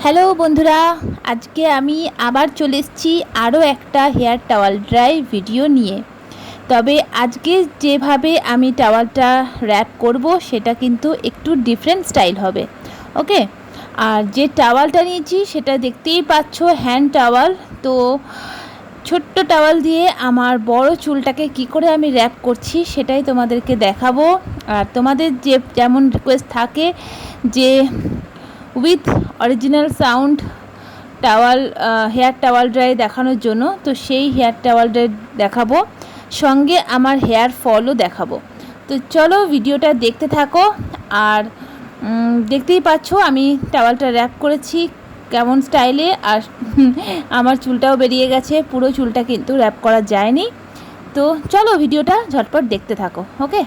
Hello বন্ধুরা, আজকে আমি আবার চলে এসেছি আরও একটা হেয়ার টাওয়াল ড্রাই ভিডিও নিয়ে। তবে আজকে যেভাবে আমি টাওয়ালটা র্যাপ করব সেটা কিন্তু একটু ডিফারেন্ট স্টাইল হবে। ওকে, আর যে টাওয়ালটা নিয়েছি সেটা দেখতেই পাচ্ছ, হ্যান্ড টাওয়াল। তো ছোট্ট টাওয়াল দিয়ে আমার বড় চুলটাকে কি করে আমি র্যাপ করছি সেটাই তোমাদেরকে দেখাবো। আর তোমাদের যেমন রিকোয়েস্ট থাকে যে with original sound towel hair towel dry দেখানোর জন্য, তো সেই হেয়ার টাওয়াল ড্রাই দেখাবো, সঙ্গে আমার হেয়ার ফলও দেখাবো। তো চলো ভিডিওটা দেখতে থাকো। আর দেখতেই পাচ্ছ আমি টাওয়ালটা র্যাপ করেছি কেমন স্টাইলে। আর আমার চুলটাও বেরিয়ে গেছে, পুরো চুলটা কিন্তু র্যাপ করা যায়নি। তো চলো ভিডিওটা ঝটপট দেখতে থাকো। ওকে,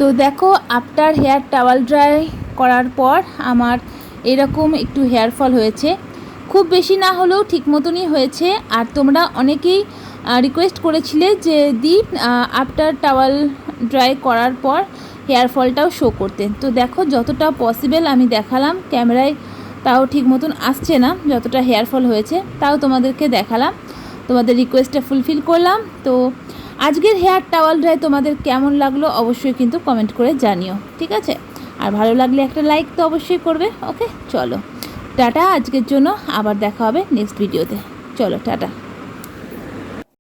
তো দেখো আফটার হেয়ার টাওয়াল ড্রাই করার পর আমার এরকম একটু হেয়ার ফল হয়েছে। খুব বেশি না হলেও ঠিক মতনই হয়েছে। আর তোমরা অনেকেই রিকোয়েস্ট করেছিলে যে আফটার টাওয়াল ড্রাই করার পর হেয়ার ফলটাও শো করতে। তো দেখো যতটা পসিবল আমি দেখালাম ক্যামেরায়, তাও ঠিক মতন আসছে না যতটা হেয়ার ফল হয়েছে, তাও তোমাদেরকে দেখালাম, তোমাদের রিকোয়েস্টটা ফুলফিল করলাম। তো আজকের হেয়ার টাওয়াল ড্রাই তোমাদের কেমন লাগলো অবশ্যই কিন্তু কমেন্ট করে জানিও, ঠিক আছে? আর ভালো লাগলে একটা লাইক তো অবশ্যই করবে। ওকে, চলো টাটা আজকের জন্য, আবার দেখা হবে নেক্সট ভিডিওতে। চলো টাটা।